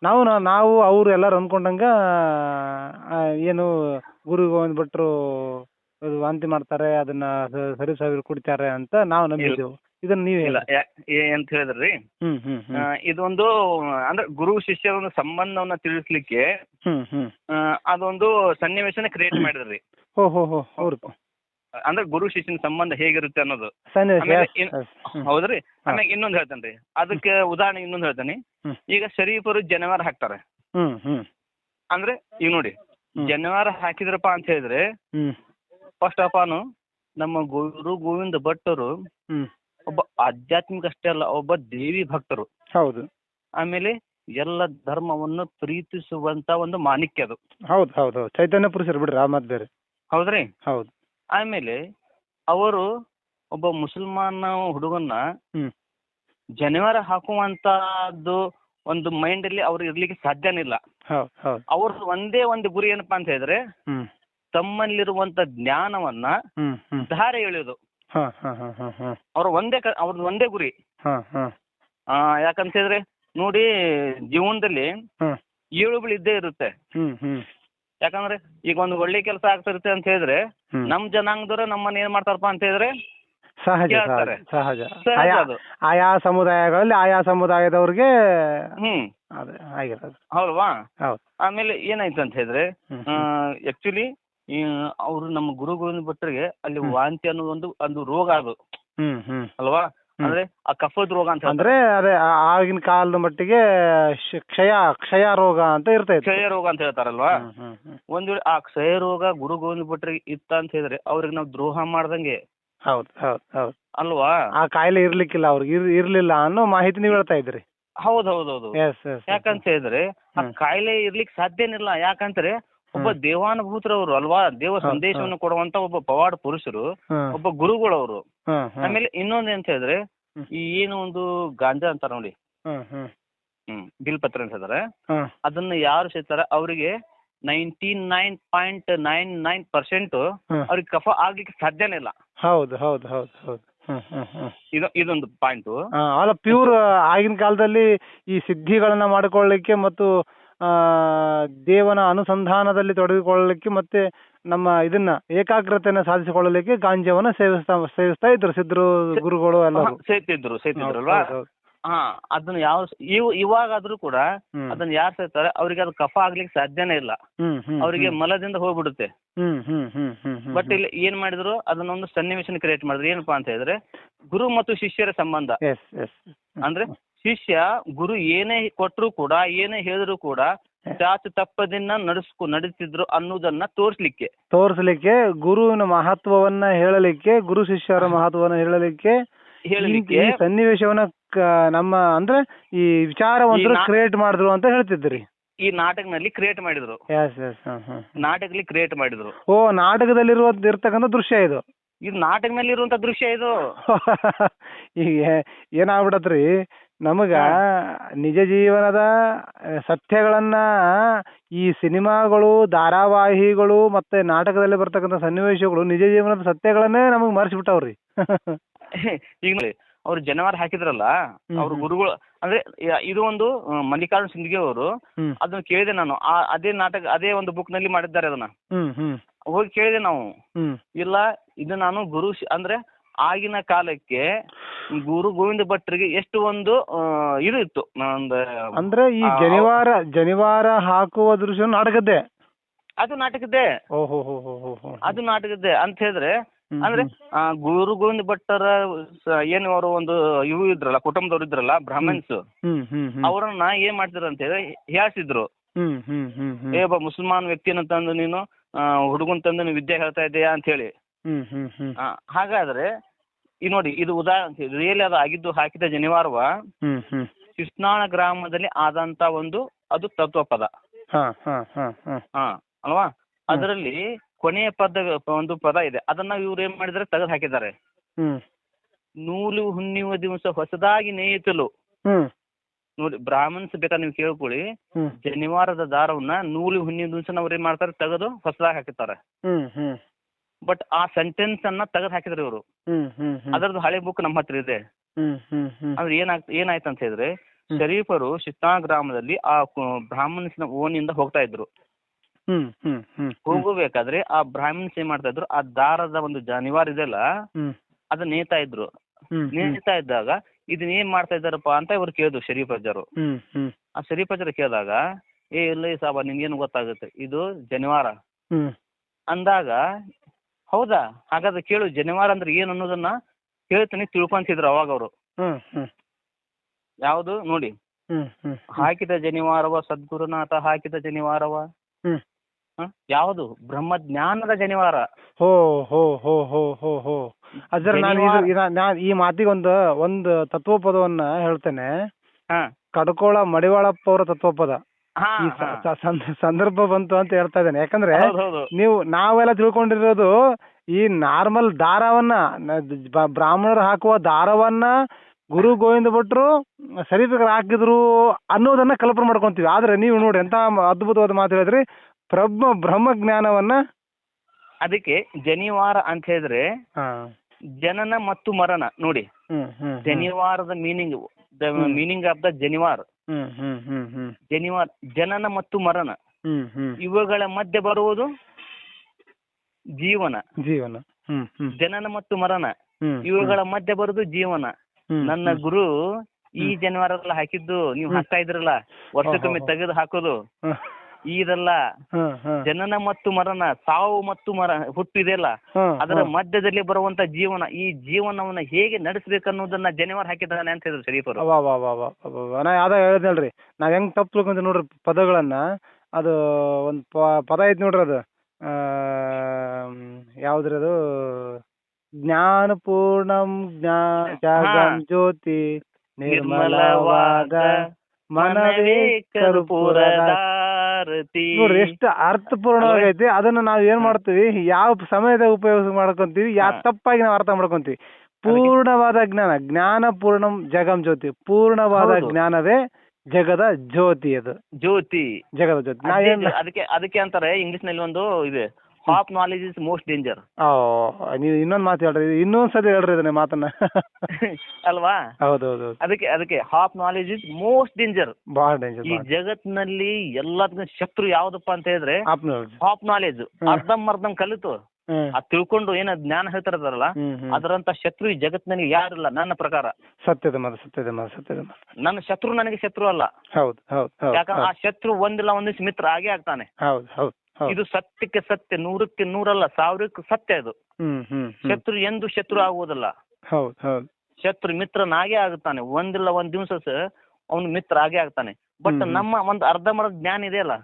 ನಾವು ಅವ್ರು ಎಲ್ಲರೂ ಅಂದ್ಕೊಂಡಂಗ ಏನು ಗುರು ಗೋವಿಂದ ಭಟ್ರು ಇದು ವಾಂತಿ ಮಾಡ್ತಾರೆ, ಅದನ್ನ ಸರಿ ಸಾವಿರ ಕುಡಿತಾರೆ ಅಂತ ನಾವು ನಂಬಿದ್ದೆವು. ಇದನ್ನ ನೀವು ಇಲ್ಲ ಎಂತ ಹೇಳಿದ್ರಿ, ಹ್ಮ್ ಹ್ಮ್ ಹ್ಮ್ ಇದೊಂದು ಅಂದ್ರೆ ಗುರು ಶಿಷ್ಯರ ಒಂದು ಸಂಬಂಧವನ್ನ ತಿಳಿಸ್ಲಿಕ್ಕೆ ಹ್ಮ್ ಹ್ಮ್ ಅದೊಂದು ಸನ್ನಿವೇಶನ ಕ್ರಿಯೇಟ್ ಮಾಡಿದ್ರಿ. ಹೋ ಹೋ ಹೋ ಹೌದು. ಅಂದ್ರೆ ಗುರು ಶಿಷ್ಯನ ಸಂಬಂಧ ಹೇಗಿರುತ್ತೆ ಅನ್ನೋದು. ಸನ್ನಿವೇಶ. ಹೌದ್ರಿ. ಆಮೇಲೆ ಇನ್ನೊಂದು ಹೇಳ್ತೇನ್ರಿ, ಅದಕ್ಕೆ ಉದಾಹರಣೆ ಇನ್ನೊಂದು ಹೇಳ್ತೇನೆ. ಈಗ ಶರೀಫರು ಜನಿವಾರ ಹಾಕ್ತಾರೆ. ಹ್ಮ್ ಹ್ಮ್ ಅಂದ್ರೆ ಈಗ ನೋಡಿ, ಜನಿವಾರ ಹಾಕಿದ್ರಪ್ಪ ಅಂತ ಹೇಳಿದ್ರೆ ಹ್ಮ್ ಫಸ್ಟ್ ಆಫ್ ಆಲ್ ನಮ್ಮ ಗುರು ಗೋವಿಂದ ಭಟ್ಟರು ಒಬ್ಬ ಆಧ್ಯಾತ್ಮಿಕ ಅಷ್ಟೇ ಅಲ್ಲ, ಒಬ್ಬ ದೇವಿ ಭಕ್ತರು. ಹೌದು. ಆಮೇಲೆ ಎಲ್ಲ ಧರ್ಮವನ್ನು ಪ್ರೀತಿಸುವಂತ ಒಂದು ಮಾಣಿಕ್ಯ ಅದು. ಹೌದು ಹೌದು ಹೌದು. ಚೈತನ್ಯ ಪುರುಷರು ಬಿಡ್ರಿ, ಆ ಮತ್ ಬೇರೆ. ಹೌದ್ರಿ. ಹೌದು. ಆಮೇಲೆ ಅವರು ಒಬ್ಬ ಮುಸಲ್ಮಾನ ಹುಡುಗನ್ನ ಜನಿವಾರ ಹಾಕುವಂತದ್ದು ಒಂದು ಮೈಂಡ್ ಅಲ್ಲಿ ಅವ್ರು ಇರ್ಲಿಕ್ಕೆ ಸಾಧ್ಯನೇ ಇಲ್ಲ. ಅವ್ರ ಒಂದೇ ಒಂದು ಗುರಿ ಏನಪ್ಪಾ ಅಂತ ಹೇಳಿದ್ರೆ ತಮ್ಮಲ್ಲಿರುವಂತ ಜ್ಞಾನವನ್ನ ಧಾರೆ ಎಳೆಯೋದು. ಅವ್ರದ್ದು ಒಂದೇ ಗುರಿ. ಯಾಕಂತ ಹೇಳಿದ್ರೆ ನೋಡಿ, ಜೀವನದಲ್ಲಿ ಏಳು ಬೀಳು ಇದ್ದೇ ಇರುತ್ತೆ. ಯಾಕಂದ್ರೆ ಈಗ ಒಂದು ಒಳ್ಳೆ ಕೆಲಸ ಆಗ್ತಿರುತ್ತೆ ಅಂತ ಹೇಳಿದ್ರೆ ನಮ್ ಜನಾಂಗದವ್ರು ನಮ್ಮನ್ನ ಏನ್ ಮಾಡ್ತಾರಪ್ಪ ಅಂತ ಹೇಳಿದ್ರೆ ಸಹಜ. ಆಯಾ ಸಮುದಾಯಗಳಲ್ಲಿ ಆಯಾ ಸಮುದಾಯದವ್ರಿಗೆ ಹೌದಲ್ವಾ. ಆಮೇಲೆ ಏನಾಯ್ತು ಅಂತ ಹೇಳಿದ್ರೆ ಆಕ್ಚುಲಿ ಅವರು ನಮ್ಮ ಗುರು ಗೋವಿಂದ ಭಟ್ರಿಗೆ ಅಲ್ಲಿ ವಾಂತಿ ಅನ್ನೋದು ಒಂದು ರೋಗ ಅದು ಅಲ್ವಾ. ಅಂದ್ರೆ ಆ ಕಫದ ರೋಗ ಅಂತ ಅಂದ್ರೆ ಅದೇ ಆಗಿನ ಕಾಲದ ಮಟ್ಟಿಗೆ ಕ್ಷಯ ರೋಗ ಅಂತ ಇರ್ತೈತೆ. ಕ್ಷಯ ರೋಗ ಅಂತ ಹೇಳ್ತಾರಲ್ವಾ. ಒಂದ್ ವೇಳೆ ಆ ಕ್ಷಯ ರೋಗ ಗುರು ಗೋವಿಂದ ಭಟ್ರಿಗೆ ಇತ್ತ ಅಂತ ಹೇಳಿದ್ರೆ ಅವ್ರಿಗೆ ನಾವು ದ್ರೋಹ ಮಾಡ್ದಂಗೆ. ಹೌದು ಹೌದು ಹೌದು ಅಲ್ವಾ. ಆ ಕಾಯಿಲೆ ಇರ್ಲಿಕ್ಕಿಲ್ಲ, ಅವ್ರಿಗೆ ಇರ್ಲಿಲ್ಲ ಅನ್ನೋ ಮಾಹಿತಿ ನೀವು ಹೇಳ್ತಾ ಇದ್ರಿ. ಹೌದೌದೌದು. ಯಾಕಂತ ಹೇಳಿದ್ರೆ ಆ ಕಾಯಿಲೆ ಇರ್ಲಿಕ್ಕೆ ಸಾಧ್ಯನಿಲ್ಲ. ಯಾಕಂದ್ರೆ ಒಬ್ಬ ದೇವಾನುಭೂತರವರು ಅಲ್ವಾ, ದೇವ ಸಂದೇಶವನ್ನು ಕೊಡುವಂತ ಒಬ್ಬ ಪವಾಡ ಪುರುಷರು, ಒಬ್ಬ ಗುರುಗಳವರು. ಆಮೇಲೆ ಇನ್ನೊಂದ್ ಅಂತ ಹೇಳಿದ್ರೆ ಈ ಏನು ಒಂದು ಗಾಂಜಾ ಅಂತಾರ ನೋಡಿ, ಬಿಲ್ಪತ್ರ ಅಂತ ಹೇಳ್ತಾರೆ, ಅದನ್ನ ಯಾರು ಸೇರ್ತಾರ ಅವರಿಗೆ 99.99% ಅವ್ರಿಗೆ ಕಫ ಆಗ್ಲಿಕ್ಕೆ ಸಾಧ್ಯನೇ ಇಲ್ಲ. ಹೌದು ಹೌದು ಹೌದು ಹೌದು. ಇದೊಂದು ಪಾಯಿಂಟ್. ಅಲ್ಲ, ಪ್ಯೂರ್ ಆಗಿನ ಕಾಲದಲ್ಲಿ ಈ ಸಿದ್ಧಿಗಳನ್ನ ಮಾಡಿಕೊಳ್ಳಲಿಕ್ಕೆ ಮತ್ತು ದೇವನ ಅನುಸಂಧಾನದಲ್ಲಿ ತೊಡಗಿಕೊಳ್ಳಲಿಕ್ಕೆ ಮತ್ತೆ ನಮ್ಮ ಇದನ್ನ ಏಕಾಗ್ರತೆಯನ್ನ ಸಾಧಿಸಿಕೊಳ್ಳಲಿಕ್ಕೆ ಗಾಂಜಾವನ್ನ ಸೇವಿಸ್ತಾ ಇದ್ರು ಸಿದ್ಧರು ಗುರುಗಳು ಎಲ್ಲರೂ. ಸೇರ್ತಿದ್ರಲ್ವಾ. ಅದನ್ನ ಇವಾಗಾದ್ರೂ ಕೂಡ ಅದನ್ನ ಯಾರು ಸೇರ್ತಾರೆ ಅವ್ರಿಗೆ ಅದು ಕಫ ಆಗ್ಲಿಕ್ಕೆ ಸಾಧ್ಯನೇ ಇಲ್ಲ. ಅವರಿಗೆ ಮಲದಿಂದ ಹೋಗ್ಬಿಡುತ್ತೆ. ಬಟ್ ಇಲ್ಲಿ ಏನ್ ಮಾಡಿದ್ರು, ಅದನ್ನೊಂದು ಸನ್ನಿವೇಶ ಕ್ರಿಯೇಟ್ ಮಾಡಿದ್ರು. ಏನಪ್ಪಾ ಅಂತ ಹೇಳಿದ್ರೆ ಗುರು ಮತ್ತು ಶಿಷ್ಯರ ಸಂಬಂಧ. ಅಂದ್ರೆ ಶಿಷ್ಯ ಗುರು ಏನೇ ಕೊಟ್ಟರು ಕೂಡ ಏನೇ ಹೇಳಿದ್ರು ಕೂಡ ಚಾಚು ತಪ್ಪದನ್ನ ನಡೆಸ್ತಿದ್ರು ಅನ್ನೋದನ್ನ ತೋರಿಸ್ಲಿಕ್ಕೆ ಗುರುವಿನ ಮಹತ್ವವನ್ನ ಹೇಳಲಿಕ್ಕೆ, ಗುರು ಶಿಷ್ಯರ ಮಹತ್ವವನ್ನ ಹೇಳಲಿಕ್ಕೆ ಈ ಸನ್ನಿವೇಶವನ್ನ ನಮ್ಮ ಅಂದ್ರೆ ಈ ವಿಚಾರವನ್ನು ಕ್ರಿಯೇಟ್ ಮಾಡಿದ್ರು ಅಂತ ಹೇಳ್ತಿದ್ರಿ. ಈ ನಾಟಕದಲ್ಲಿ ಕ್ರಿಯೇಟ್ ಮಾಡಿದ್ರು. ನಾಟಕದಲ್ಲಿ ಕ್ರಿಯೇಟ್ ಮಾಡಿದ್ರು. ಓ, ಇರ್ತಕ್ಕಂಥ ದೃಶ್ಯ ಇದು. ಇದು ನಾಟಕದಲ್ಲಿ ಇರುವಂತ ದೃಶ್ಯ ಇದು. ಈಗ ಏನಾಗ್ಬಿಡತ್ರಿ, ನಮಗ ನಿಜ ಜೀವನದ ಸತ್ಯಗಳನ್ನ ಈ ಸಿನಿಮಾಗಳು, ಧಾರಾವಾಹಿಗಳು ಮತ್ತೆ ನಾಟಕದಲ್ಲಿ ಬರ್ತಕ್ಕಂಥ ಸನ್ನಿವೇಶಗಳು ನಿಜ ಜೀವನದ ಸತ್ಯಗಳನ್ನೇ ನಮಗ್ ಮರೆಸಿಬಿಟ್ಟವ್ರಿ. ಈಗ ಅವ್ರು ಜನಿವಾರ ಹಾಕಿದ್ರಲ್ಲ, ಅವ್ರ ಗುರುಗಳು ಅಂದ್ರೆ ಇದು ಒಂದು ಮಲ್ಲಿಕಾರ್ಜುನ ಸಿಂದಗಿ ಅವರು, ಅದನ್ನ ಕೇಳಿದೆ ನಾನು. ಅದೇ ನಾಟಕ ಅದೇ ಒಂದು ಬುಕ್ ನಲ್ಲಿ ಮಾಡಿದ್ದಾರೆ. ಅದನ್ನ ಹೋಗಿ ಕೇಳಿದೆ ನಾವು. ಇಲ್ಲ, ಇದು ನಾನು ಅಂದ್ರೆ ಆಗಿನ ಕಾಲಕ್ಕೆ ಗುರು ಗೋವಿಂದ ಭಟ್ರಿಗೆ ಎಷ್ಟು ಒಂದು ಇದು ಇತ್ತು ಅಂದ್ರೆ ಈ ಜನಿವಾರ ಹಾಕುವ ದೃಶ್ಯ ನಾಟಕದ್ದೇ. ಅದು ನಾಟಕದ್ದೇ. ಅದು ನಾಟಕದ್ದೇ ಅಂತ ಹೇಳಿದ್ರೆ ಅಂದ್ರೆ ಗುರು ಗೋವಿಂದ ಭಟ್ಟರ ಏನು ಅವರು ಒಂದು ಇವು ಇದ್ರಲ್ಲ, ಕುಟುಂಬದವ್ರು ಇದ್ರಲ್ಲ, ಬ್ರಾಹ್ಮಣ್ಸ್, ಅವ್ರನ್ನ ಏನ್ ಮಾಡ್ತಿದ್ರು ಅಂತ ಹೇಳಿದ್ರೆ ಹೇಳ್ತಿದ್ರು, ಒಬ್ಬ ಮುಸಲ್ಮಾನ್ ವ್ಯಕ್ತಿನ ತಂದು ನೀನು ಹುಡುಗನ್ ತಂದು ನೀವು ವಿದ್ಯೆ ಹೇಳ್ತಾ ಇದ್ದೀಯಾ ಅಂತ ಹೇಳಿ. ಹಾಗಾದ್ರೆ ಈ ನೋಡಿ, ಇದು ಉದಾಹರಣೆ ರಿಯಲಿ ಅದು ಆಗಿದ್ದು ಹಾಕಿದ ಜನಿವಾರವ ಶಿಸ್ನಾಳ ಗ್ರಾಮದಲ್ಲಿ ಆದಂತ ಅದು ತತ್ವ ಪದ ಅಲ್ವಾ. ಅದರಲ್ಲಿ ಕೊನೆಯ ಒಂದು ಪದ ಇದೆ, ಅದನ್ನ ಇವ್ರು ಏನ್ ಮಾಡಿದ್ರೆ ತೆಗೆದು ಹಾಕಿದ್ದಾರೆ. ನೂಲು ಹುಣ್ಣಿಯುವ ದಿವಸ ಹೊಸದಾಗಿ ನೇಯಿತಲು. ನೋಡಿ, ಬ್ರಾಹ್ಮಣ್ಸ್ ಬೇಕಾದ್ರೆ ನೀವು ಕೇಳ್ಕೊಳ್ಳಿ, ಜನಿವಾರದ ದಾರವನ್ನ ನೂಲು ಹುಣ್ಣಿಯುವ ದಿವಸ ಅವ್ರು ಏನ್ ಮಾಡ್ತಾರೆ, ತೆಗೆದು ಹೊಸದಾಗಿ ಹಾಕಿರ್ತಾರೆ. ಬಟ್ ಆ ಸೆಂಟೆನ್ಸ್ ಅನ್ನ ತೆಗೆದು ಹಾಕಿದ್ರು ಇವರು. ಅದರದ್ದು ಹಳೆ ಬುಕ್ ನಮ್ಮ ಹತ್ರ ಇದೆ. ಅಂದ್ರೆ ಏನಾಯ್ತು ಅಂತ ಹೇಳಿದ್ರೆ, ಶರೀಫರು ಶಿಸ್ತಾ ಗ್ರಾಮದಲ್ಲಿ ಆ ಬ್ರಾಹ್ಮಣಸಿನ ಓಣಿಯಿಂದ ಹೋಗ್ತಾ ಇದ್ರು. ಹೋಗಬೇಕಾದ್ರೆ ಆ ಬ್ರಾಹ್ಮಣ್ಸ್ ಏನ್ ಮಾಡ್ತಾ ಇದ್ರು, ಆ ದಾರದ ಒಂದು ಜನಿವಾರ ಇದೆಯಲ್ಲ ಅದನ್ನ ನೇತಾ ಇದ್ರು. ನೇತಾ ಇದ್ದಾಗ ಇದನ್ನ ಏನ್ ಮಾಡ್ತಾ ಇದ್ದಾರಪ್ಪ ಅಂತ ಇವ್ರು ಕೇಳಿದ್ರು ಶರೀಫ್ ಅಜ್ಜರು. ಆ ಶರೀಫ್ ಅಜ್ಜರು ಕೇಳಿದಾಗ, ಇಲ್ಲ ಸಾಬ ನಿನ್ಗೇನು ಗೊತ್ತಾಗುತ್ತೆ, ಇದು ಜನಿವಾರ ಅಂದಾಗ, ಹೌದಾ ಹಾಗಾದ್ರೆ ಕೇಳು ಜನಿವಾರ ಅಂದ್ರೆ ಏನು ಅನ್ನೋದನ್ನ ಹೇಳ್ತೀನಿ ತಿಳ್ಕೊಂತಿದ್ರು ಅವಾಗ ಅವರು. ಯಾವುದು ನೋಡಿ, ಹಾಕಿದ ಜನಿವಾರವ ಸದ್ಗುರುನಾಥ ಹಾಕಿದ ಜನಿವಾರವ, ಯಾವುದು ಬ್ರಹ್ಮಜ್ಞಾನದ ಜನಿವಾರ. ಹೋ ಹೋ ಹೋ ಹೋ ಹೋ ಹೋ ಅಜ್ಜರ, ನಾನು ಈ ಮಾತಿಗೆ ಒಂದು ತತ್ವಪದವನ್ನ ಹೇಳ್ತೇನೆ. ಕಡ್ಕೋಳ ಮಡಿವಾಳಪ್ಪ ಅವರ ತತ್ವಪದ ಈ ಸಂದರ್ಭ ಬಂತು ಅಂತ ಹೇಳ್ತಾ ಇದ್ದೇನೆ. ಯಾಕಂದ್ರೆ ನಾವೆಲ್ಲ ತಿಳ್ಕೊಂಡಿರೋದು ಈ ನಾರ್ಮಲ್ ದಾರವನ್ನ, ಬ್ರಾಹ್ಮಣರು ಹಾಕುವ ದಾರವನ್ನ ಗುರು ಗೋವಿಂದ ಭಟ್ರು ಶರೀಫಿಗರು ಹಾಕಿದ್ರು ಅನ್ನೋದನ್ನ ಕಲ್ಪನೆ ಮಾಡ್ಕೊಂತೀವಿ. ಆದ್ರೆ ನೀವು ನೋಡಿ ಎಂತ ಅದ್ಭುತವಾದ ಮಾತು ಹೇಳಿದ್ರಿ, ಬ್ರಹ್ಮ ಜ್ಞಾನವನ್ನ. ಅದಕ್ಕೆ ಜನಿವಾರ ಅಂತ ಹೇಳಿದ್ರೆ ಜನನ ಮತ್ತು ಮರಣ ನೋಡಿ. ಜನಿವಾರದ ಮೀನಿಂಗ್ ಆಫ್ ದ ಜನಿವಾರ, ಜನನ ಮತ್ತು ಮರಣ, ಇವುಗಳ ಮಧ್ಯೆ ಬರುವುದು ಜೀವನ. ಜನನ ಮತ್ತು ಮರಣ ಇವುಗಳ ಮಧ್ಯೆ ಬರುವುದು ಜೀವನ. ನನ್ನ ಗುರು ಈ ಜನಿವಾರ ಹಾಕಿದ್ದು ನೀವು ಹಾಕ್ತಾ ಇದ್ರಲ್ಲ, ವರ್ಷಕ್ಕೊಮ್ಮೆ ತೆಗೆದು ಹಾಕೋದು ಇದಲ್ಲ. ಜನನ ಮತ್ತು ಮರಣ, ಸಾವು ಮತ್ತು ಹುಟ್ಟಿದೆಯಲ್ಲ, ಅದರ ಮಧ್ಯದಲ್ಲಿ ಬರುವಂತ ಜೀವನ, ಈ ಜೀವನವನ್ನ ಹೇಗೆ ನಡೆಸಬೇಕನ್ನೋದನ್ನ ಜನಿವಾರ ಹಾಕಿದ್ದಾನೆ ಅಂತ ಹೇಳಿದ್ರು ಶರೀಫರು. ನಾ ಯಾವ್ದಾಗ ಹೇಳಿದ್ನಲ್ರಿ, ನಾವ್ ಹೆಂಗ್ ತಪ್ಪು ತಿಳ್ಕೊಂತ ನೋಡ್ರಿ ಪದಗಳನ್ನ. ಅದು ಒಂದ್ ಪದ ಐತಿ ನೋಡ್ರಿ, ಅದು ಯಾವ್ದ್ರಿ ಅದು, ಜ್ಞಾನ ಪೂರ್ಣಂ ಜ್ಞಾನ ಜ್ಯೋತಿ ನಿರ್ಮಲವಾದ ಮನವೇ ಕರ್ಪೂರದಾರತಿ. ನೋಡ್ರಿ ಎಷ್ಟು ಅರ್ಥಪೂರ್ಣವಾಗೈತಿ. ಅದನ್ನ ನಾವ್ ಏನ್ ಮಾಡ್ತೀವಿ, ಯಾವ ಸಮಯದಾಗ ಉಪಯೋಗ ಮಾಡ್ಕೊಂತೀವಿ, ಯಾವ ತಪ್ಪಾಗಿ ನಾವ್ ಅರ್ಥ ಮಾಡ್ಕೊಂತೀವಿ. ಪೂರ್ಣವಾದ ಜ್ಞಾನ, ಜ್ಞಾನ ಪೂರ್ಣಂ ಜಗಂ ಜ್ಯೋತಿ, ಪೂರ್ಣವಾದ ಜ್ಞಾನವೇ ಜಗದ ಜ್ಯೋತಿ. ಅದು ಜ್ಯೋತಿ, ಜಗದ ಜ್ಯೋತಿ. ಅದಕ್ಕೆ ಅಂತಾರೆ ಇಂಗ್ಲಿಷ್ ನಲ್ಲಿ ಒಂದು ಇದೆ, half knowledge is most danger. ನೀವು ಇನ್ನೊಂದ್ ಮಾತು ಹೇಳ್ರಿ, ಇನ್ನೊಂದ್ಸತಿ ಹೇಳ್ರಿ ಇದನ್ನ ಮಾತನ್ನ. ಅಲ್ವಾ? ಹೌದೌದು. ಅದಕ್ಕೆ half knowledge is most danger. ಬಹಳ ಡೇಂಜರ್. ಈ ಜಗತ್ನಲ್ಲಿ ಎಲ್ಲದಕ್ಕೂ ಶತ್ರು ಯಾವ್ದಪ್ಪ ಅಂತ ಹೇಳಿದ್ರೆ ಹಾಫ್ ನಾಲೆಜ್. ಅರ್ಧಂ ಕಲಿತು ಅದ್ ತಿಳ್ಕೊಂಡು ಏನ ಜ್ಞಾನ ಹೇಳ್ತಾರಲ್ಲ, ಅದರಂತ ಶತ್ರು ಈ ಜಗತ್ತಿನಲ್ಲಿ ಯಾರಿಲ್ಲ ನನ್ನ ಪ್ರಕಾರ. ಸತ್ಯದ ಮಾತು. ನನ್ನ ಶತ್ರು ನನಗೆ ಶತ್ರು ಅಲ್ಲ. ಹೌದು. ಯಾಕಂದ್ರೆ ಆ ಶತ್ರು ಒಂದಿಲ್ಲ ಒಂದಿವ್ಸ ಮಿತ್ರ ಆಗೇ ಆಗ್ತಾನೆ. ಹೌದು. ಇದು ಸತ್ಯಕ್ಕೆ ಸತ್ಯ, 100ಕ್ಕೆ 100 1000ಕ್ಕೆ ಸತ್ಯ. ಇದು ಶತ್ರು ಎಂದು ಶತ್ರು ಆಗುವುದಲ್ಲ. ಶತ್ರು ಮಿತ್ರನಾಗೇ ಆಗುತ್ತಾನೆ. ಒಂದಿಲ್ಲ ಒಂದ್ ದಿವಸ ಅವನು ಮಿತ್ರ ಆಗೇ ಆಗ್ತಾನೆ. ಬಟ್ ನಮ್ಮ ಒಂದು ಅರ್ಧಂಬರ್ಧ ಜ್ಞಾನ ಇದೆಯಲ್ಲ,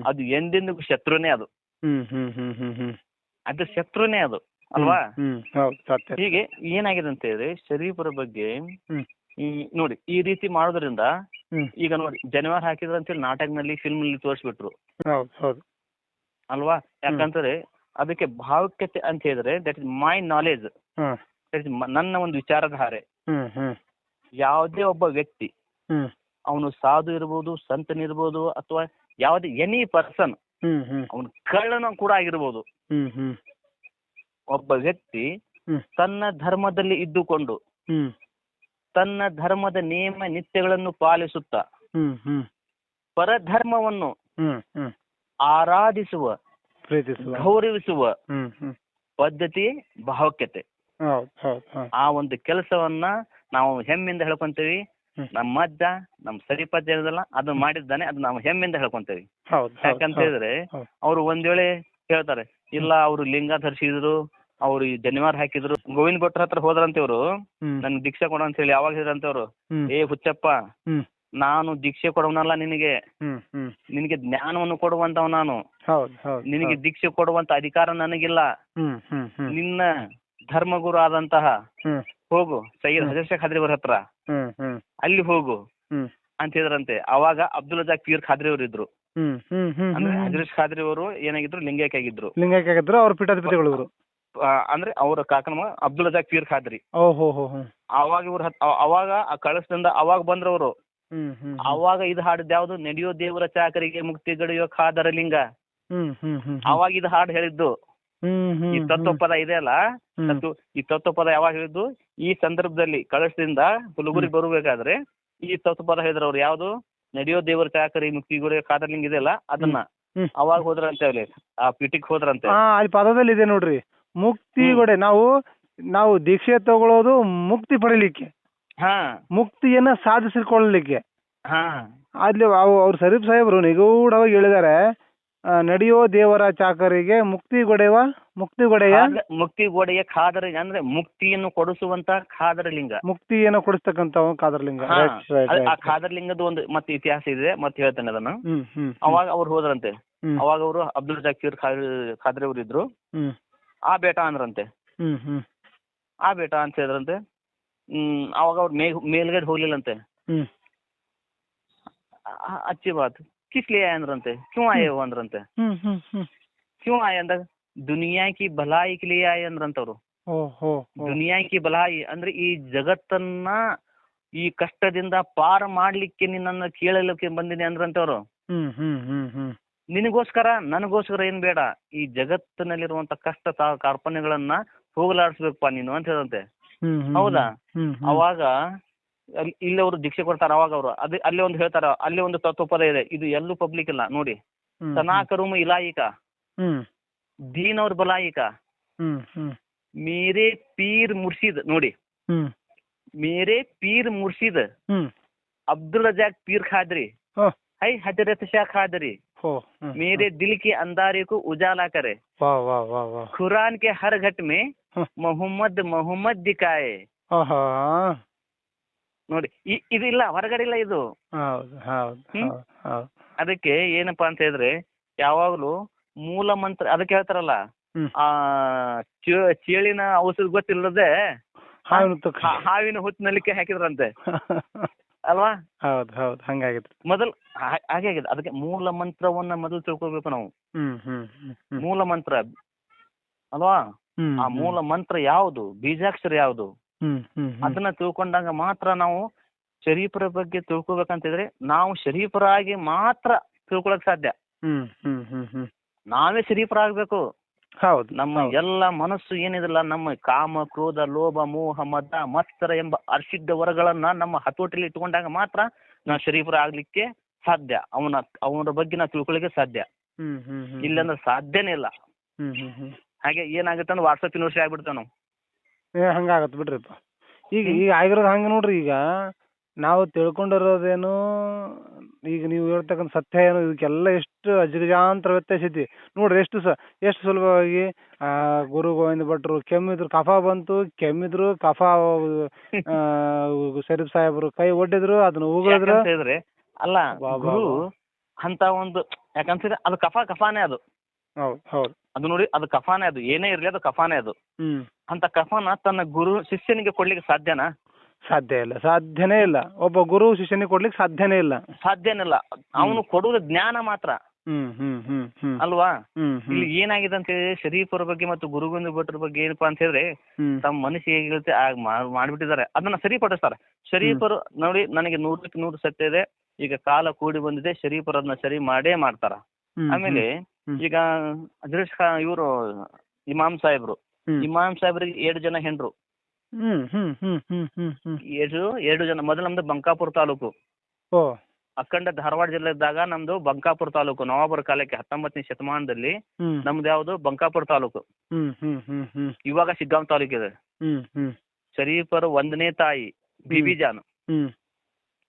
ಅದು ಎಂದೆಂದಿಗೂ ಶತ್ರುನೇ. ಅದು ಶತ್ರುನೇ ಅದು, ಅಲ್ವಾ? ಹೀಗೆ ಏನಾಗಿದೆ ಅಂತ ಹೇಳಿದ್ರೆ ಶರೀಫರ ಬಗ್ಗೆ ನೋಡಿ, ಈ ರೀತಿ ಮಾಡೋದ್ರಿಂದ ಈಗ ನೋಡಿ ಜನಿವಾರ ಹಾಕಿದ್ರ ಅಂತೇಳಿ ನಾಟಕನಲ್ಲಿ ಫಿಲ್ಮ್ ನಲ್ಲಿ ತೋರಿಸ್ಬಿಟ್ರು, ಅಲ್ವಾ? ಯಾಕಂದ್ರೆ ಅದಕ್ಕೆ ಭಾವುಕ್ಯತೆ ಅಂತ ಹೇಳಿದ್ರೆ ದಟ್ ಇಸ್ ಮೈ ನಾಲೆಜ್, ನನ್ನ ಒಂದು ವಿಚಾರಧಾರೆ. ಯಾವುದೇ ಒಬ್ಬ ವ್ಯಕ್ತಿ, ಅವನು ಸಾಧು ಇರ್ಬೋದು, ಸಂತನಿರ್ಬೋದು, ಅಥವಾ ಯಾವುದೇ ಎನಿ ಪರ್ಸನ್, ಅವನು ಕಳ್ಳನ ಕೂಡ ಆಗಿರ್ಬೋದು. ಒಬ್ಬ ವ್ಯಕ್ತಿ ತನ್ನ ಧರ್ಮದಲ್ಲಿ ಇದ್ದುಕೊಂಡು ತನ್ನ ಧರ್ಮದ ನಿಯಮ ನಿತ್ಯಗಳನ್ನು ಪಾಲಿಸುತ್ತಾ ಪರಧರ್ಮವನ್ನು ಆರಾಧಿಸುವ, ಗೌರವಿಸುವ ಪದ್ಧತಿ ಭಾವಕ್ಯತೆ. ಆ ಒಂದು ಕೆಲಸವನ್ನ ನಾವು ಹೆಮ್ಮೆಯಿಂದ ಹೇಳ್ಕೊಂತೀವಿ. ನಮ್ಮ ಅಜ್ಜ, ನಮ್ಮ ಸರಿಪಜ್ಜ ಏನದಲ್ಲ ಅದನ್ನ ಮಾಡಿದ್ದಾನೆ, ಅದು ನಾವು ಹೆಮ್ಮೆಯಿಂದ ಹೇಳ್ಕೊಂತೀವಿ. ಯಾಕಂತ ಹೇಳಿದ್ರೆ ಅವ್ರು ಒಂದ್ ವೇಳೆ ಹೇಳ್ತಾರೆ, ಇಲ್ಲ ಅವ್ರು ಲಿಂಗ ಧರಿಸಿದ್ರು, ಅವ್ರು ಜನಿವಾರ ಹಾಕಿದ್ರು, ಗೋವಿಂದ ಭಟ್ರ ಹತ್ರ ಹೋದ್ರಂತೆ ಇವ್ರು, ನನ್ ದೀಕ್ಷೆ ಕೊಡ ಅಂತ ಹೇಳಿ. ಯಾವಾಗ ಹೇಳಿದ್ರಂತವ್ರು, ಏ ಹುಚ್ಚಪ್ಪ, ನಾನು ದೀಕ್ಷೆ ಕೊಡವನಲ್ಲ ನಿನಗೆ ಜ್ಞಾನವನ್ನು ಕೊಡುವಂತವ್ ನಾನು, ನಿನಗೆ ದೀಕ್ಷೆ ಕೊಡುವಂತ ಅಧಿಕಾರ ನನಗಿಲ್ಲ. ನಿನ್ನ ಧರ್ಮಗುರು ಆದಂತಹ ಹೋಗು ಸೈಯದ್ ಹಜರತ್ ಶೇಖ್ ಖಾದ್ರಿ ಅವ್ರ ಹತ್ರ, ಅಲ್ಲಿ ಹೋಗು ಅಂತ ಹೇಳಿದ್ರಂತೆ. ಅವಾಗ ಅಬ್ದುಲ್ ರಜಾಕ್ ಪೀರ್ ಖಾದ್ರಿ ಅವರು ಇದ್ರು. ಅಂದ್ರೆ ಹಜರತ್ ಖಾದ್ರಿ ಅವರು ಏನಾಗಿದ್ರು, ಲಿಂಗೈಕ್ಯ ಆಗಿದ್ರು. ಅವ್ರ ಪೀಠಾಧಿಪತಿಗಳು. ಅಂದ್ರೆ ಅವ್ರ ಕಾಕನ ಅಬ್ದುಲ್ ರಜಾಕ್ ಪೀರ್ ಖಾದ್ರಿ. ಅವಾಗ ಇವ್ರ ಅವಾಗ ಆ ಕಳಸದಿಂದ ಅವಾಗ ಬಂದ್ರವ್ರು. ಅವಾಗ ಇದು ಹಾಡಿದ್ ಯಾವ್ದು, ನಡೆಯೋ ದೇವರ ಚಾಕರಿಗೆ ಮುಕ್ತಿ ಗಡಿಯೋ ಖಾದರ ಲಿಂಗ. ಅವಾಗ ಇದು ಹಾಡು ಹೇಳಿದ್ದು. ಈ ತತ್ವಪದ ಇದೆ ಅಲ್ಲ, ಈ ತತ್ವಪದ ಯಾವಾಗ ಹೇಳಿದ್ದು, ಈ ಸಂದರ್ಭದಲ್ಲಿ ಕಳಸದಿಂದ ಹುಲಗುರಿ ಬರಬೇಕಾದ್ರೆ ಈ ತತ್ವಪದ ಹೇಳಿದ್ರು ಅವ್ರು, ಯಾವ್ದು ನಡೆಯೋ ದೇವರ ಚಾಕರಿ ಮುಕ್ತಿಗೋಡೆ ಕಾದರ್ಲಿಂಗ್ ಇದೆಯಲ್ಲ ಅದನ್ನ ಅವಾಗ ಹೋದ್ರಂತೆ ಅಲ್ಲಿ ಆ ಪೀಠಕ್ಕೆ ಹೋದ್ರಂತೆ. ಅಲ್ಲಿ ಪದದಲ್ಲಿ ಇದೆ ನೋಡ್ರಿ, ಮುಕ್ತಿಗೊಡೆ. ನಾವು ದೀಕ್ಷೆ ತಗೊಳ್ಳೋದು ಮುಕ್ತಿ ಪಡಿಲಿಕ್ಕೆ, ಮುಕ್ತಿಯನ್ನ ಸಾಧಿಸಿಕೊಳ್ಳಲಿಕ್ಕೆ. ಅಲ್ಲಿ ಅವ್ರು ಶರೀಫ್ ಸಾಹೇಬ್ರು ನಿಗೂಢವಾಗಿ ಹೇಳಿದ್ದಾರೆ, ನಡೆಯೋ ದೇವರ ಚಾಕರಿಗೆ ಮುಕ್ತಿಗೋಡೆಯ ಖಾದರ ಅಂದ್ರೆ ಮುಕ್ತಿಯನ್ನು ಕೊಡಿಸುವಂತ ಖಾದರಲಿಂಗ, ಮುಕ್ತಿಯನ್ನು ಕೊಡಿಸ್ತಕ್ಕಂತ ಖಾದರ್ಲಿಂಗ. ಆ ಖಾದರ್ಲಿಂಗದ ಒಂದು ಮತ್ತೆ ಇತಿಹಾಸ ಇದೆ, ಮತ್ತೆ ಹೇಳ್ತೇನೆ ಅದನ್ನ. ಅವಾಗ ಅವ್ರು ಹೋದ್ರಂತೆ, ಅವಾಗ ಅವರು ಅಬ್ದುಲ್ ಜಕೀರ್ ಖಾದ್ರಿ ಅವ್ರು ಇದ್ರು, ಆ ಬೇಟ ಅಂದ್ರಂತೆ. ಆ ಬೇಟ ಅಂತ ಹೇಳಿದ್ರಂತೆ. ಅವಾಗ ಅವ್ರು ಮೇಲ್ಗಡೆ ಹೋಗ್ಲಿಲ್ಲಂತೆ. ಅಚ್ಚಿ ಬಾತ್ किस लिए आए अंदरंते, क्यों आए हो अंदरंते, क्यों आए अंदर, दुनिया की भलाई के लिए आए अंदरंतವ್ರು. ದುನಿಯಾ ಕಿ ಭಲಾಯಿ ಅಂದ್ರೆ ಈ ಜಗತ್ತನ್ನ ಈ ಕಷ್ಟದಿಂದ ಪಾರ ಮಾಡ್ಲಿಕ್ಕೆ ನಿನ್ನನ್ನು ಕೇಳಲಿಕ್ಕೆ ಬಂದಿನಿ ಅಂದ್ರಂತವ್ರು. ನಿನಗೋಸ್ಕರ ನನಗೋಸ್ಕರ ಏನ್ ಬೇಡ, ಈ ಜಗತ್ತಿನಲ್ಲಿರುವಂತ ಕಷ್ಟ ಕಾರ್ಪಣ್ಯಗಳನ್ನ ಹೋಗಲಾಡಿಸ್ಬೇಕಪ್ಪ ನೀನು ಅಂತ ಹೇಳಂತೆ. ಹೌದಾ? ಅವಾಗ ಇಲ್ಲಿ ಅವರು ದೀಕ್ಷೆ ಕೊಡ್ತಾರ. ಅವಾಗ ಅವರು ಅಲ್ಲಿ ಒಂದು ಹೇಳ್ತಾರ, ಅಲ್ಲಿ ಒಂದು ತತ್ವಪದ ಇದೆ, ಇದು ಎಲ್ಲೂ ಪಬ್ಲಿಕ್ ಇಲ್ಲ ನೋಡಿ. ಸನಾಕರುಮ ಇಲಾಯಿಕ ದೀನ್ ಅವ್ರ ಬಲಾಯಿಕ ಮೇರೆ ಪೀರ್ ಮುರ್ಷಿದ್ ನೋಡಿ, ಮೇರೆ ಪೀರ್ ಮುರ್ಷಿದ್ ಅಬ್ದುಲ್ ರಜಾಕ್ ಪೀರ್ ಖಾದ್ರಿ है हजरत शाह खादरी मेरे दिल के अंधारे को उजाला करे, कुरान के हर घट में मोहम्मद मोहम्मद दिखाए. ನೋಡಿ, ಇದಿಲ್ಲ ಹೊರಗಡೆ ಇಲ್ಲ ಇದು. ಅದಕ್ಕೆ ಏನಪ್ಪಾ ಅಂತ ಹೇಳಿದ್ರೆ ಯಾವಾಗ್ಲೂ ಮೂಲ ಮಂತ್ರ, ಅದಕ್ಕೆ ಹೇಳ್ತಾರಲ್ಲ ಆ ಚೇಳಿನ ಔಷಧ ಗೊತ್ತಿಲ್ಲದೆ ಹಾವಿನ ಹುತ್ತಿನಲ್ಲಿಕ್ಕೆ ಹಾಕಿದ್ರಂತೆ ಅಲ್ವಾ? ಮೊದಲು ಹಾಗೆ ಆಗಿದೆ. ಅದಕ್ಕೆ ಮೂಲ ಮಂತ್ರವನ್ನ ಮೊದಲು ತಿಳ್ಕೊಳ್ಬೇಕು ನಾವು. ಮೂಲ ಮಂತ್ರ ಅಲ್ವಾ? ಆ ಮೂಲ ಮಂತ್ರ ಯಾವುದು, ಬೀಜಾಕ್ಷರ ಯಾವುದು, ಅದನ್ನ ತಿಳ್ಕೊಂಡಾಗ ಮಾತ್ರ ನಾವು ಶರೀಫರ ಬಗ್ಗೆ ತಿಳ್ಕೊಬೇಕಂತಿದ್ರೆ ನಾವು ಶರೀಫರಾಗಿ ಮಾತ್ರ ತಿಳ್ಕೊಳಕ್ ಸಾಧ್ಯ. ನಾವೇ ಶರೀಫರಾಗ್ಬೇಕು. ನಮ್ಮ ಎಲ್ಲ ಮನಸ್ಸು ಏನಿದಲ್ಲ, ನಮ್ಮ ಕಾಮ ಕ್ರೋಧ ಲೋಭ ಮೋಹ ಮದ ಮತ್ಸರ ಎಂಬ ಅರ್ಷಿದ್ಧ ವರಗಳನ್ನ ನಮ್ಮ ಹತೋಟಿಲಿ ಇಟ್ಕೊಂಡಾಗ ಮಾತ್ರ ನಾವು ಶರೀಫರ ಆಗ್ಲಿಕ್ಕೆ ಸಾಧ್ಯ. ಅವನ ಬಗ್ಗೆ ನಾವು ತಿಳ್ಕೊಳಿಕ್ಕೆ ಸಾಧ್ಯ. ಇಲ್ಲಂದ್ರೆ ಸಾಧ್ಯನೇ ಇಲ್ಲ. ಹಾಗೆ ಏನಾಗುತ್ತೆ ಅಂದ್ರೆ ವಾಟ್ಸಪ್ ಯೂನಿವರ್ಸಿಟಿ ಆಗ್ಬಿಡ್ತಾವ ನಾವು. ಹಂಗಾಗತ್ತೆ ಬಿಡ್ರಿಪ್ಪ. ಈಗ ಆಗಿರೋದು ಹಂಗೆ ನೋಡ್ರಿ. ಈಗ ನಾವು ತಿಳ್ಕೊಂಡಿರೋದೇನು, ಈಗ ನೀವು ಹೇಳ್ತಕ್ಕಂಥ ಸತ್ಯ ಏನು, ಇದಕ್ಕೆಲ್ಲ ಎಷ್ಟು ಅಜಗಜಾಂತರ ವ್ಯತ್ಯಾಸ ಐತಿ ನೋಡ್ರಿ. ಎಷ್ಟು ಸುಲಭವಾಗಿ ಗುರು ಗೋವಿಂದ ಭಟ್ರು ಕೆಮ್ಮಿದ್ರು, ಕಫ ಬಂತು, ಕೆಮ್ಮಿದ್ರು, ಕಫ ಶರೀಫ್ ಸಾಹೇಬ್ರು ಕೈ ಒಡ್ಡಿದ್ರು, ಅದನ್ನ ಉಗಿದ್ರು. ಅಲ್ಲ ಗುರು ಅಂತ ಒಂದು, ಯಾಕಂದ್ರೆ ಅದು ಕಫಾನೇ ಅದು. ಅದು ನೋಡಿ, ಅದು ಕಫಾನೇ, ಅದು ಏನೇ ಇರ್ಲಿ ಅದು ಕಫಾನೇ ಅದು. ಅಂತ ಕಫನ ತನ್ನ ಗುರು ಶಿಷ್ಯನಿಗೆ ಕೊಡ್ಲಿಕ್ಕೆ ಸಾಧ್ಯನಾ? ಸಾಧ್ಯನೇ ಇಲ್ಲ. ಒಬ್ಬ ಗುರು ಶಿಷ್ಯನಿಗೆ ಕೊಡ್ಲಿಕ್ಕೆ ಸಾಧ್ಯನೇ ಇಲ್ಲ. ಅವನು ಕೊಡುವುದು ಜ್ಞಾನ ಮಾತ್ರ ಅಲ್ವಾ? ಇಲ್ಲಿ ಏನಾಗಿದೆ ಅಂತ ಹೇಳಿದ್ರೆ ಶರೀಫರ ಬಗ್ಗೆ ಮತ್ತು ಗುರು ಗೋವಿಂದ ಭಟ್ರ ಬಗ್ಗೆ ಏನಪ್ಪಾ ಅಂತ ಹೇಳಿದ್ರೆ ತಮ್ಮ ಮನಸ್ಸು ಹೇಗಿರುತ್ತೆ ಮಾಡ್ಬಿಟ್ಟಿದ್ದಾರೆ, ಅದನ್ನ ಸರಿಪಡಿಸ್ತಾರೆ. ಶರೀಫರು ನೋಡಿ, ನನಗೆ 100% ಸತ್ಯ ಇದೆ. ಈಗ ಕಾಲ ಕೂಡಿ ಬಂದಿದೆ, ಶರೀಫರನ್ನ ಸರಿ ಮಾಡೇ ಮಾಡ್ತಾರ. ಆಮೇಲೆ ಈಗ ಇವರು ಇಮಾಮ್ ಸಾಹೇಬ್ರಿಗೆ 7 ಜನ ಹೆಂಡ್ರು, 2 ಜನ. ಮೊದಲು ನಮ್ದು ಬಂಕಾಪುರ ತಾಲೂಕು, ಅಖಂಡ ಧಾರವಾಡ ಜಿಲ್ಲೆ ಇದ್ದಾಗ ನಮ್ದು ಬಂಕಾಪುರ ತಾಲೂಕು. ನವಾಬರ ಕಾಲಕ್ಕೆ 19ನೇ ಶತಮಾನದಲ್ಲಿ ನಮ್ದು ಯಾವ್ದು ಬಂಕಾಪುರ ತಾಲೂಕು. ಇವಾಗ ಶಿಗ್ಗಾಂವ್ ತಾಲೂಕಿದೆ. ಶರೀಫರು 1ನೇ ತಾಯಿ ಬಿಬಿ ಜಾನ್,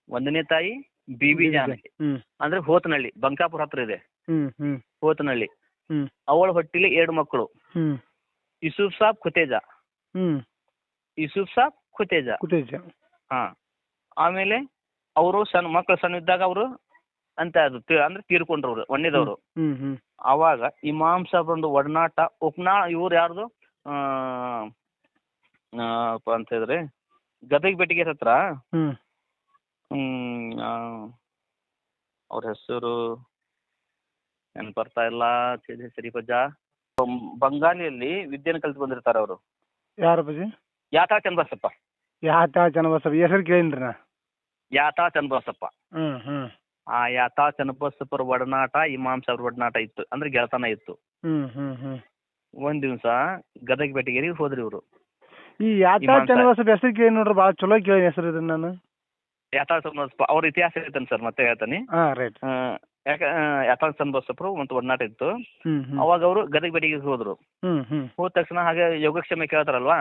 1ನೇ ತಾಯಿ ಬಿಬಿ ಜಾನ್ ಅಂದ್ರೆ ಹೋತನಹಳ್ಳಿ, ಬಂಕಾಪುರ ಹತ್ರ ಇದೆ ಹೋತನಹಳ್ಳಿ. ಅವಳ ಹೊಟ್ಟಿಲಿ 2 ಮಕ್ಕಳು, ಯೂಸುಫ್ ಸಾಬ್ ಖುತೇಜಾ. ಹಾ, ಆಮೇಲೆ ಅವರು ಸಣ್ಣ ಇದ್ದಾಗ ಅವರು ಅಂತ ಅಂದ್ರೆ ತೀರ್ಕೊಂಡ್ರು ಅವ್ರು, ಒಣ್ಣಿದವರು. ಅವಾಗ ಇಮಾಮ್ ಸಾಬ್ ಒಂದು ಒಡನಾಟ ಇವ್ರು ಯಾರ್ದು ಅಂತ ಹೇಳಿದ್ರೆ ಗದಗ ಬೆಟ್ಟಿಗೆ ಹತ್ರ, ಅವ್ರ ಹೆಸರು ಏನ್ ಬರ್ತಾ ಇಲ್ಲ, ಸರಿಪಜ್ಜ. ಬಂಗಾಲಿಯಲ್ಲಿ ವಿದ್ಯೆನ ಕಲ್ತು ಬಂದಿರ್ತಾರ ಅವರು. ಯಾರ ಬಜಿ? ಯಾತಾ ಚನ್ನಬಸಪ್ಪ. ಹೆಸರು ಕೇಳಿನ್ರಿ ನಾ. ಯಾತಾ ಚನ್ನಬಸಪ್ಪ. ಆ ಯಾತಾ ಚನ್ನಬಸಪ್ಪರ ಒಡನಾಟ ಇಮಾಮ್ ಸಾಬ್ರ ಒಡನಾಟ ಇತ್ತು, ಅಂದ್ರೆ ಗೆಳತನ ಇತ್ತು. ಒಂದ್ ದಿವ್ಸ ಗದಗ ಬೆಟ್ಟಿಗೇರಿಗೆ ಹೋದ್ರಿ ಇವ್ರು. ಈ ಯಾತಾ ಚನ್ನಬಸಪ್ಪ ಹೆಸರು ಕೇಳಿ ನೋಡ್ರಿ, ಬಾಳ ಚಲೋ ಕೇಳಿ ಹೆಸರು ಇದನ್ನ ನಾನು. ಯಾತಾಳ್ ಚನ್ನಬಸಪ್ಪ ಅವ್ರ ಇತಿಹಾಸ ಹೇಳ್ತೇನೆ ಸರ್, ಮತ್ತೆ ಹೇಳ್ತಾನೆ. ರೈಟ್. ಯಾತಾಳ್ ಚನ್ನಬಸಪ್ಪರು ಒಂದು ಒಡನಾಟ ಇತ್ತು. ಅವಾಗ ಅವರು ಗದಗ ಬೆಡಿಗೆ ಹೋದ್ರು. ಹೋದ ತಕ್ಷಣ ಹಾಗೆ ಯೋಗಕ್ಷೇಮ ಕೇಳ್ತಾರಲ್ವಾ,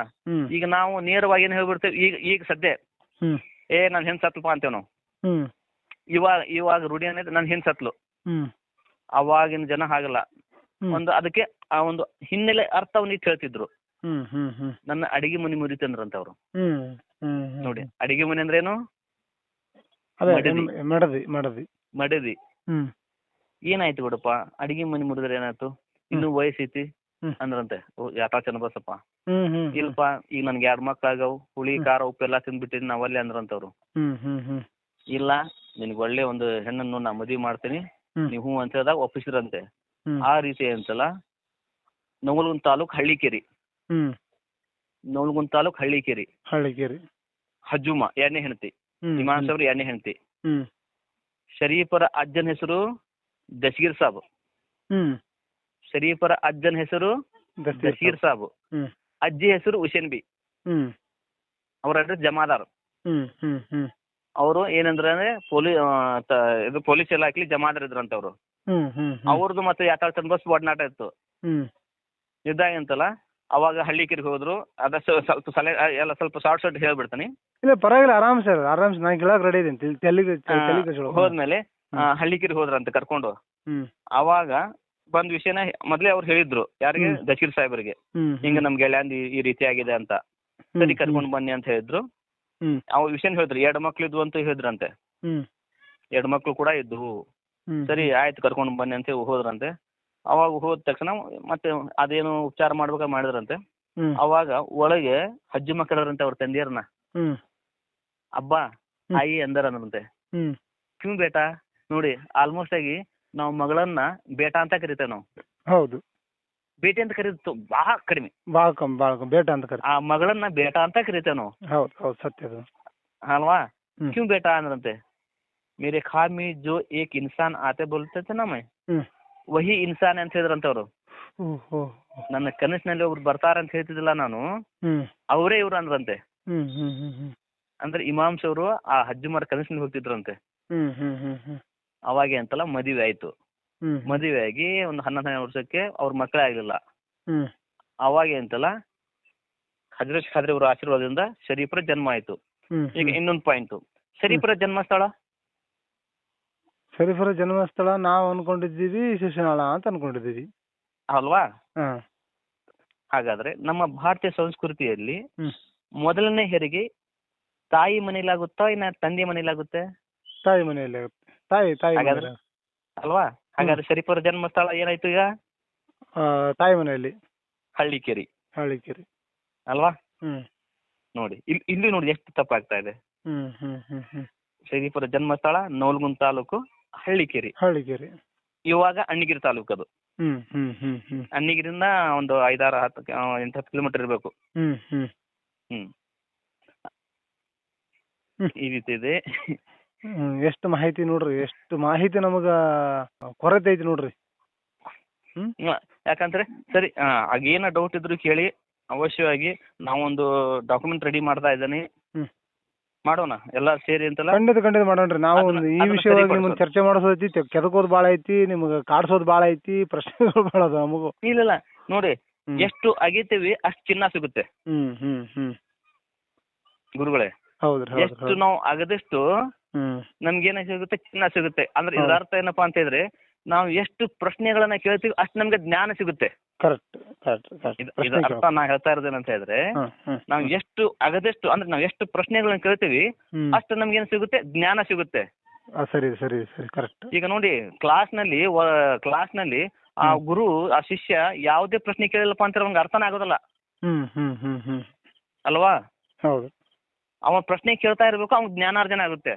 ಈಗ ನಾವು ನೇರವಾಗಿ ಏನ್ ಹೇಳ್ಬಿಡ್ತೇವೆ, ಈಗ ಸದ್ಯ ನನ್ ಹೆಣ್ ಸತ್ಲಪ್ಪ ಅಂತೇವ್ ನಾವು. ಇವಾಗ ರೂಢಿ ಅನ್ನೋದು ನನ್ ಹೆಣ್ ಸತ್ಲು. ಅವಾಗಿನ ಜನ ಹಾಗಲ್ಲ, ಒಂದು ಅದಕ್ಕೆ ಆ ಒಂದು ಹಿನ್ನೆಲೆ ಅರ್ಥವನ್ನು ಇಟ್ಟು ಹೇಳ್ತಿದ್ರು. ನನ್ನ ಅಡಿಗೆ ಮನಿ ಮುರಿತಂದ್ರಂತ ಅವ್ರು. ನೋಡಿ, ಅಡಿಗೆ ಮನೆ ಅಂದ್ರೇನು? ಮಡದಿ. ಏನಾಯ್ತು ಬಿಡಪ್ಪ, ಅಡಿಗೆ ಮನಿ ಮುರಿದ್ರೆ ಏನಾಯ್ತು, ಇನ್ನು ವಯಸ್ಸೈತಿ ಅಂದ್ರಂತೆ ಯಾತಾಳ್ ಚನ್ನಬಸಪ್ಪ. ಇಲ್ಪ, ಈಗ ನನ್ಗೆ 2 ಮಕ್ಳಾಗವು, ಹುಳಿ ಖಾರ ಉಪ್ಪು ಎಲ್ಲಾ ತಿಂದ್ಬಿಟ್ಟಿನಿ ನಾವಲ್ಲೇ ಅಂದ್ರಂತವ್ರು. ಇಲ್ಲ, ನಿನ್ಗೆ ಒಳ್ಳೆ ಒಂದು ಹೆಣ್ಣನ್ನು ನಾ ಮದುವೆ ಮಾಡ್ತೀನಿ, ನೀವು ಅಂತ ಹೇಳಿದಾಗ ಒಪ್ಪಿಸಿರಂತೆ. ಆ ರೀತಿ ಅಂತಲ್ಲ, ನವಲಗುಂದ ತಾಲೂಕ್ ಹಳ್ಳಿಕೇರಿ. ನವಲಗುಂದ ತಾಲೂಕ್ ಹಳ್ಳಿಕೇರಿ ಹಜ್ಜುಮ 2ನೇ ಹೆಂಡತಿ, ಇಮಾಮ್ ಸಾಬ್ರು 2ನೇ ಹೆಂಡತಿ. ಶರೀಫರ ಅಜ್ಜನ ಹೆಸರು ದಶಗೀರ್ ಸಾಬ್. ಶರೀಫರ ಅಜ್ಜನ ಹೆಸರು ದಶಗೀರ್ ಸಾಬ್. ಅಜ್ಜಿ ಹೆಸರು ಹುಸೇನ್ ಬಿ. ಅವ್ರ ಅಡ್ರೆಸ್ ಜಮಾದಾರ್. ಅವರು ಏನಂದ್ರೆ ಪೊಲೀಸ್ ಇಲಾಖೆಲಿ ಜಮಾದಾರ್ ಇದ್ರಂತ ಅವ್ರು. ಅವ್ರದ್ದು ಮತ್ತೆ ಯಾತಾಳ್ ಚನ್ನಬಸಪ್ಪ ಒಡನಾಟ ಇತ್ತು. ಇದ್ದಾಗ ಅಂತಲ್ಲ, ಅವಾಗ ಹಳ್ಳಿಕೇರಿಗೆ ಹೋದ್ರು. ಅದ ಸ್ವಲ್ಪ ಶಾರ್ಟ್ ಹೇಳ್ಬಿಡ್ತಾನೆ. ಇಲ್ಲ ಪರವಾಗಿಲ್ಲ, ಆರಾಮ್ ಸರ್, ನಾನು ಕೇಳಕ್ ರೆಡಿ ಇದ್ದೀನಿ. ಹೋದ್ಮೇಲೆ ಹಳ್ಳಿಕೇರಿಗೆ ಹೋದ್ರಂತೆ ಕರ್ಕೊಂಡು. ಅವಾಗ ಬಂದ್ ವಿಷಯನ ಮೊದ್ಲೇ ಅವ್ರು ಹೇಳಿದ್ರು, ಯಾರಿಗೆ? ದಶೀರ್ ಸಾಹೇಬರಿಗೆ. ಹಿಂಗ ನಮ್ ಗೆಳೆಯಂದ್ ಈ ರೀತಿ ಆಗಿದೆ ಅಂತ. ಸರಿ, ಕರ್ಕೊಂಡ್ ಬನ್ನಿ ಅಂತ ಹೇಳಿದ್ರು. ಅವ್ರ ವಿಷಯ ಹೇಳಿದ್ರು, 2 ಮಕ್ಳು ಇದ್ವು ಅಂತ ಹೇಳಿದ್ರಂತೆ. 2 ಮಕ್ಳು ಕೂಡ ಇದ್ವು. ಸರಿ ಆಯ್ತು, ಕರ್ಕೊಂಡ್ ಬನ್ನಿ ಅಂತ ಹೋದ್ರಂತೆ. ಅವಾಗ ಹೋದ ತಕ್ಷಣ ಮತ್ತೆ ಅದೇನು ಉಪಚಾರ ಮಾಡ್ಬೇಕಾ ಮಾಡಿದ್ರಂತೆ. ಅವಾಗ ಒಳಗೆ ಹಜ್ಜು ಮಕ್ಕಳರಂತೆ ಅವ್ರ ತಂದೆಯರ್ನ. ಅಬ್ಬಾ ಆಯಿ ಅಂದರಂತೆ. ಕ್ಯೂ ಬೇಟಾ? ನೋಡಿ, ಆಲ್ಮೋಸ್ಟ್ ಆಗಿ ನಾವು ಮಗಳನ್ನ ಬೇಟಾ ಅಂತ ಕರಿತೇವೆ ನಾವು. ಹೌದು, ಬೇಟೆ ಅಂತ ಕರೀತು ಬಹಳ ಕಡಿಮೆ. ಬೇಟಾ ಅಂತ ಕರಿ, ಆ ಮಗಳನ್ನ ಬೇಟಾ ಅಂತ ಕರಿತೇವೆ ನಾವು. ಹೌದು ಸತ್ಯ ಅಲ್ವಾ? ಕ್ಯೂ ಬೇಟಾ ಅಂದ್ರಂತೆ. ಮೇರೆ ಖಾಬ್ ಮೇ ಜೋ ಏಕ್ ಇನ್ಸಾನ್ ಆತೆ ಬೋಲ್ತೆ थे ना मैं, ವಹಿ ಇನ್ಸಾನ್ ಅಂತ ಹೇಳಿದ್ರಂತವ್ರು. ನನ್ನ ಕನಸಿನಲ್ಲಿ ಒಬ್ರು ಬರ್ತಾರಂತ ಹೇಳ್ತಿದ್ದಿಲ್ಲ ನಾನು, ಅವರೇ ಇವ್ರು ಅಂದ್ರಂತೆ. ಅಂದ್ರೆ ಇಮಾಮ್ಸ್ ಅವರು ಆ ಹಜ್ಜುಮರ ಕನಸಿನಲ್ಲಿ ಹೋಗ್ತಿದ್ರಂತೆ. ಅವಾಗೆ ಅಂತಲ್ಲ ಮದುವೆ ಆಯ್ತು. ಮದುವೆ ಆಗಿ ಒಂದು 11 ವರ್ಷಕ್ಕೆ ಅವ್ರ ಮಕ್ಕಳೇ ಆಗ್ಲಿಲ್ಲ. ಅವಾಗೆ ಅಂತಲ್ಲ ಹಜರತ್ ಖಾದ್ರಿ ಅವರ ಆಶೀರ್ವಾದದಿಂದ ಶರೀಫರ ಜನ್ಮ ಆಯ್ತು. ಈಗ ಇನ್ನೊಂದು ಪಾಯಿಂಟ್, ಶರೀಫರ ಜನ್ಮಸ್ಥಳ. ಶರೀಫರ ಜನ್ಮಸ್ಥಳ ನಾವು ಅನ್ಕೊಂಡಿದ್ದೀವಿ ಶಿಶುನಾಳ ಅಂತ ಅನ್ಕೊಂಡಿದ್ದೀವಿ, ಅಲ್ವಾ? ಹಾಗಾದ್ರೆ ನಮ್ಮ ಭಾರತೀಯ ಸಂಸ್ಕೃತಿಯಲ್ಲಿ ಮೊದಲನೇ ಹೆರಿಗೆ ತಾಯಿ ಮನೇಲಾಗುತ್ತಾ ಇನ್ನ ತಂದೆ ಮನೇಲಾಗುತ್ತೆ? ತಾಯಿ ಮನೆಯಲ್ಲಿ ಆಗುತ್ತೆ. ತಾಯಿ ಅಲ್ವಾ? ಹಾಗಾದ್ರೆ ಶರೀಫರ ಜನ್ಮಸ್ಥಳ ಏನಾಯ್ತು ಈಗ? ತಾಯಿ ಮನೆಯಲ್ಲಿ ಹಳ್ಳಿಕೇರಿ ಅಲ್ವಾ? ನೋಡಿ, ಇಲ್ಲಿ ನೋಡಿ ಎಷ್ಟು ತಪ್ಪಾಗ್ತಾ ಇದೆ. ಶರೀಫರ ಜನ್ಮಸ್ಥಳ ನವಲಗುಂದ ತಾಲೂಕು ಹಳ್ಳಿಕೇರಿ. ಇವಾಗ ಅಣ್ಣಿಗಿರಿ ತಾಲೂಕು ಅದು. ಅಣ್ಣಿಗಿರಿಂದ ಒಂದು 5-6-10 ಕಿಲೋಮೀಟರ್ ಇರಬೇಕು. ಈ ರೀತಿ ಇದೆ. ಎಷ್ಟು ಮಾಹಿತಿ ನೋಡ್ರಿ, ಎಷ್ಟು ಮಾಹಿತಿ ನಮಗ ಕೊರತೆ ಐತಿ ನೋಡ್ರಿ. ಯಾಕಂದ್ರೆ ಸರಿ, ಆಗೇನ ಡೌಟ್ ಇದ್ರು ಕೇಳಿ, ಅವಶ್ಯವಾಗಿ ನಾವೊಂದು ಡಾಕ್ಯುಮೆಂಟ್ ರೆಡಿ ಮಾಡ್ತಾ ಇದ್ದಾನೆ. ಮಾಡೋಣ ಎಲ್ಲ ಸೇರಿ ಅಂತಲ್ಲ. ಖಂಡಿತ ಮಾಡೋಣ್ರಿ. ನಾವು ಈ ವಿಷಯವಾಗಿ ನಿಮ್ಮನ್ನ ಚರ್ಚೆ ಮಾಡಿಸೋದೈತಿ, ಕೆದಕೋದ್ ಬಾಳ ಐತಿ, ನಿಮ್ಗೆ ಕಾಡ್ಸೋದ್ ಬಾಳ ಐತಿ, ಪ್ರಶ್ನೆಗಳು ಬಾಳ ಅದ ನಮಗೂ. ಇಲ್ಲ ನೋಡಿ, ಎಷ್ಟು ಅಗಿತೀವಿ ಅಷ್ಟು ಚಿನ್ನ ಸಿಗುತ್ತೆ ಗುರುಗಳೇ. ಎಷ್ಟು ನಾವು ಅಗದಷ್ಟು ನಮ್ಗೇನ ಸಿಗುತ್ತೆ? ಚಿನ್ನ ಸಿಗುತ್ತೆ. ಅಂದ್ರೆ ಇದರ ಅರ್ಥ ಏನಪ್ಪಾ ಅಂತ ಹೇಳಿದ್ರೆ, ನಾವು ಎಷ್ಟು ಪ್ರಶ್ನೆಗಳನ್ನ ಕೇಳ್ತೀವಿ ಅಷ್ಟು ನಮ್ಗೆ ಜ್ಞಾನ ಸಿಗುತ್ತೆ. ಇದರ ಅರ್ಥ ನಾ ಹೇಳ್ತಾ ಇರೋದೇನಂತ ಹೇಳಿದ್ರೆ, ನಾವು ಎಷ್ಟು ಅಗದಷ್ಟು ಅಂದ್ರೆ ನಾವು ಎಷ್ಟು ಪ್ರಶ್ನೆಗಳನ್ನ ಕೇಳ್ತೀವಿ ಅಷ್ಟು ನಮ್ಗೇನು ಸಿಗುತ್ತೆ? ಜ್ಞಾನ ಸಿಗುತ್ತೆ. ಸರಿ ಕರೆಕ್ಟ್. ಈಗ ನೋಡಿ, ಕ್ಲಾಸ್ನಲ್ಲಿ ಆ ಗುರು ಆ ಶಿಷ್ಯ ಯಾವುದೇ ಪ್ರಶ್ನೆ ಕೇಳಿಲ್ಲಪ್ಪ ಅಂತ ಅವ್ನಿಗೆ ಅರ್ಥನೇ ಆಗೋದಲ್ಲ ಅಲ್ವಾ? ಹೌದು. ಅವ ಪ್ರಶ್ನೆ ಕೇಳ್ತಾ ಇರ್ಬೇಕು, ಅವ್ನಿಗೆ ಜ್ಞಾನಾರ್ಜನೆ ಆಗುತ್ತೆ.